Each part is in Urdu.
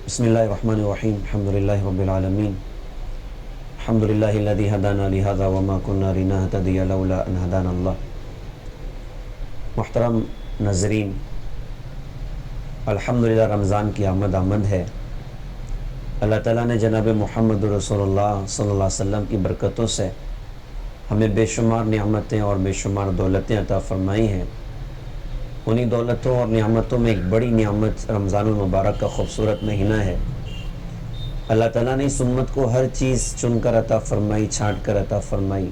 بسم اللہ الرحمن الرحیم الحمد للہ رب العالمین الحمد للہ الذی ہدانا لہذا وما كنا لنہتدی لولا ان ہدانا اللہ۔ محترم ناظرین، الحمدللہ رمضان کی آمد ہے۔ اللہ تعالیٰ نے جناب محمد رسول اللہ صلی اللہ علیہ وسلم کی برکتوں سے ہمیں بے شمار نعمتیں اور بے شمار دولتیں عطا فرمائی ہیں۔ انہی دولتوں اور نعمتوں میں ایک بڑی نعمت رمضان المبارک کا خوبصورت مہینہ ہے۔ اللہ تعالیٰ نے اس امت کو ہر چیز چن کر عطا فرمائی، چھانٹ کر عطا فرمائی۔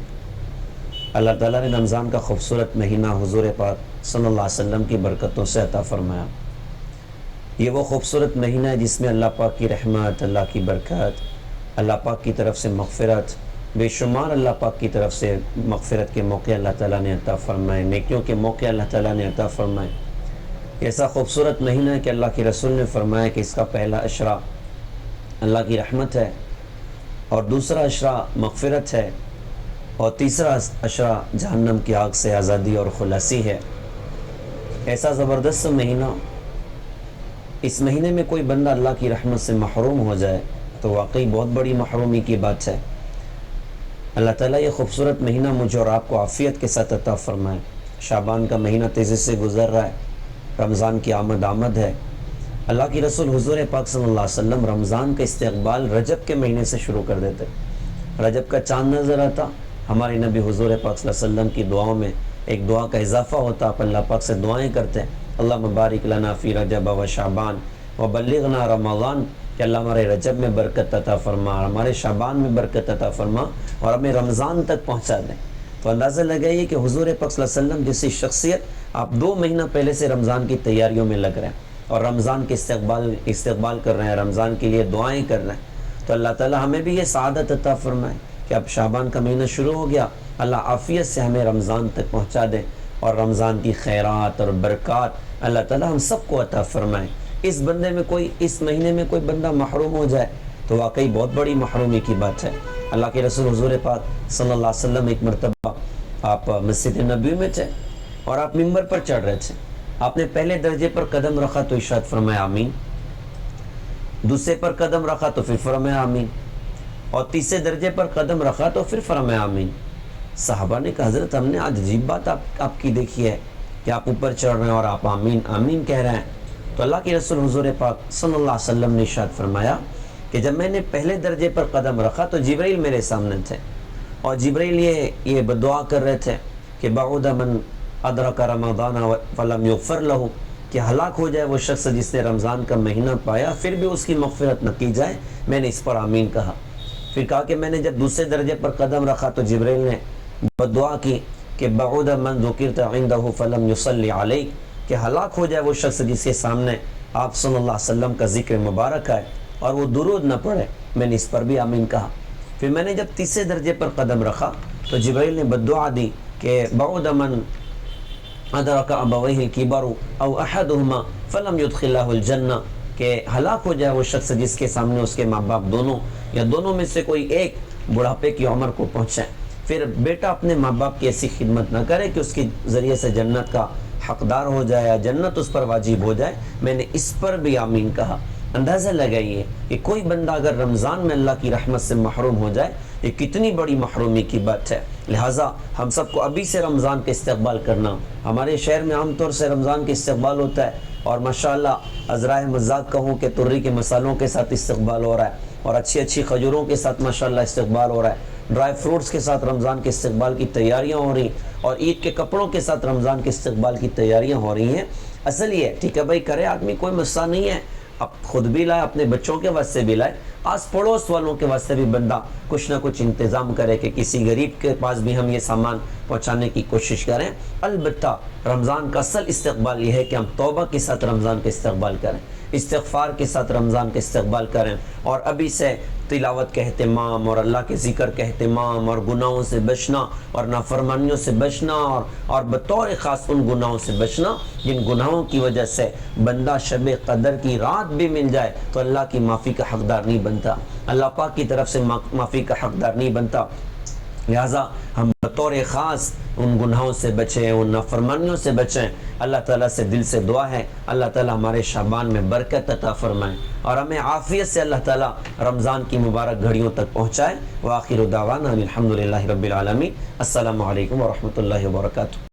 اللہ تعالیٰ نے رمضان کا خوبصورت مہینہ حضور پاک صلی اللہ علیہ وسلم کی برکتوں سے عطا فرمایا۔ یہ وہ خوبصورت مہینہ ہے جس میں اللہ پاک کی رحمت، اللہ کی برکت، اللہ پاک کی طرف سے مغفرت، بے شمار اللہ پاک کی طرف سے مغفرت کے موقع اللہ تعالیٰ نے عطا فرمائے، نیکیوں کے موقع اللہ تعالیٰ نے عطا فرمائے۔ ایسا خوبصورت مہینہ ہے کہ اللہ کے رسول نے فرمایا کہ اس کا پہلا عشرہ اللہ کی رحمت ہے، اور دوسرا عشرہ مغفرت ہے، اور تیسرا عشرہ جہنم کی آگ سے آزادی اور خلاصی ہے۔ ایسا زبردست مہینہ، اس مہینے میں کوئی بندہ اللہ کی رحمت سے محروم ہو جائے تو واقعی بہت بڑی محرومی کی بات ہے۔ اللہ تعالیٰ یہ خوبصورت مہینہ مجھے اور آپ کو عافیت کے ساتھ عطا فرمائے۔ شعبان کا مہینہ تیزی سے گزر رہا ہے، رمضان کی آمد ہے۔ اللہ کی رسول حضور پاک صلی اللہ علیہ وسلم رمضان کا استقبال رجب کے مہینے سے شروع کر دیتے۔ رجب کا چاند نظر آتا، ہمارے نبی حضور پاک صلی اللہ علیہ وسلم کی دعاؤں میں ایک دعا کا اضافہ ہوتا، آپ اللہ پاک سے دعائیں کرتے ہیں، اللہ مبارک لنا فی رجب و شعبان و بلغنا رمضان، کہ اللہ ہمارے رجب میں برکت عطا فرما، ہمارے شعبان میں برکت عطا فرما، اور ہمیں رمضان تک پہنچا دیں۔ تو اندازہ لگائیے کہ حضور پاک صلی اللہ علیہ وسلم جیسی شخصیت آپ 2 مہینہ پہلے سے رمضان کی تیاریوں میں لگ رہے ہیں، اور رمضان کے استقبال کر رہے ہیں، رمضان کے لیے دعائیں کر رہے ہیں۔ تو اللہ تعالی ہمیں بھی یہ سعادت عطا فرمائے کہ اب شعبان کا مہینہ شروع ہو گیا، اللہ عافیت سے ہمیں رمضان تک پہنچا دے، اور رمضان کی خیرات اور برکات اللہ تعالی ہم سب کو عطا فرمائے۔ اس مہینے میں کوئی بندہ محروم ہو جائے تو واقعی بہت بڑی محرومی کی بات ہے۔ اللہ کے رسول حضور پاک صلی اللہ علیہ وسلم ایک مرتبہ آپ مسجد نبوی میں تھے اور آپ ممبر پر چڑھ رہے تھے، آپ نے پہلے درجے پر قدم رکھا تو ارشاد فرمایا آمین، دوسرے پر قدم رکھا تو پھر فرمایا آمین، اور تیسرے درجے پر قدم رکھا تو پھر فرمایا آمین۔ صحابہ نے کہا حضرت ہم نے آج عجیب بات آپ کی دیکھی ہے کہ آپ اوپر چڑھ رہے ہیں اور آپ آمین آمین کہہ رہے ہیں۔ تو اللہ کے رسول حضور پاک صلی اللہ علیہ وسلم نے ارشاد فرمایا کہ جب میں نے پہلے درجے پر قدم رکھا تو جبرائیل میرے سامنے تھے، اور جبرائیل یہ دعا کر رہے تھے کہ بعد من ادرک رمضان فلم یغفر لہ، کہ ہلاک ہو جائے وہ شخص جس نے رمضان کا مہینہ پایا پھر بھی اس کی مغفرت نہ کی جائے۔ میں نے اس پر آمین کہا۔ پھر کہا کہ میں نے جب دوسرے درجے پر قدم رکھا تو جبرائیل نے بدعا کی کہ بعد من ذکرت عنده فلم یصلی علیک، کہ ہلاک ہو جائے وہ شخص جس کے سامنے آپ صلی اللہ علیہ وسلم کا ذکر مبارک ہے اور وہ درود نہ پڑھے۔ میں نے اس پر بھی آمین کہا۔ پھر میں نے جب تیسرے درجے پر قدم رکھا تو جبرائیل نے بددعا دی کہ بعد من ادرک ابویہ الکبر او احدہما فلم یدخلہ الجنہ، کہ ہلاک ہو جائے وہ شخص جس کے سامنے اس کے ماں باپ دونوں یا دونوں میں سے کوئی ایک بڑھاپے کی عمر کو پہنچے، پھر بیٹا اپنے ماں باپ کی ایسی خدمت نہ کرے کہ اس کے ذریعے سے جنت کا حقدار ہو جائے یا جنت اس پر واجب ہو جائے۔ میں نے اس پر بھی آمین کہا۔ اندازہ لگائیے کہ کوئی بندہ اگر رمضان میں اللہ کی رحمت سے محروم ہو جائے یہ کتنی بڑی محرومی کی بات ہے۔ لہٰذا ہم سب کو ابھی سے رمضان کے استقبال کرنا۔ ہمارے شہر میں عام طور سے رمضان کے استقبال ہوتا ہے، اور ماشاءاللہ عذرائے مزاق کہوں کہ تری کے مسالوں کے ساتھ استقبال ہو رہا ہے، اور اچھی کھجوروں کے ساتھ ماشاءاللہ استقبال ہو رہا ہے، ڈرائی فروٹس کے ساتھ رمضان کے استقبال کی تیاریاں ہو رہی، اور عید کے کپڑوں کے ساتھ رمضان کے استقبال کی تیاریاں ہو رہی ہیں۔ اصل یہ ہے ٹھیک ہے بھائی، کرے آدمی، کوئی مسئلہ نہیں ہے، اب خود بھی لائے، اپنے بچوں کے واسطے بھی لائے، آس پڑوس والوں کے واسطے بھی بندہ کچھ نہ کچھ انتظام کرے کہ کسی غریب کے پاس بھی ہم یہ سامان پہنچانے کی کوشش کریں۔ البتہ رمضان کا اصل استقبال یہ ہے کہ ہم توبہ کے ساتھ رمضان کا استقبال کریں، استغفار کے ساتھ رمضان کا استقبال کریں، اور ابھی سے تلاوت کا اہتمام اور اللہ کے ذکر کا اہتمام اور گناہوں سے بچنا اور نافرمانیوں سے بچنا اور بطور خاص ان گناہوں سے بچنا جن گناہوں کی وجہ سے بندہ شب قدر کی رات بھی مل جائے تو اللہ کی معافی کا حقدار نہیں بنتا، اللہ پاک کی طرف سے معافی کا حقدار نہیں بنتا۔ لہٰذا ہم بطور خاص ان گناہوں سے بچیں، ان نافرمانیوں سے بچیں۔ اللہ تعالیٰ سے دل سے دعا ہے اللہ تعالیٰ ہمارے شعبان میں برکت عطا فرمائیں اور ہمیں عافیت سے اللہ تعالیٰ رمضان کی مبارک گھڑیوں تک پہنچائے۔ وآخر دعوانا الحمدللہ رب العالمین۔ السلام علیکم ورحمۃ اللہ وبرکاتہ۔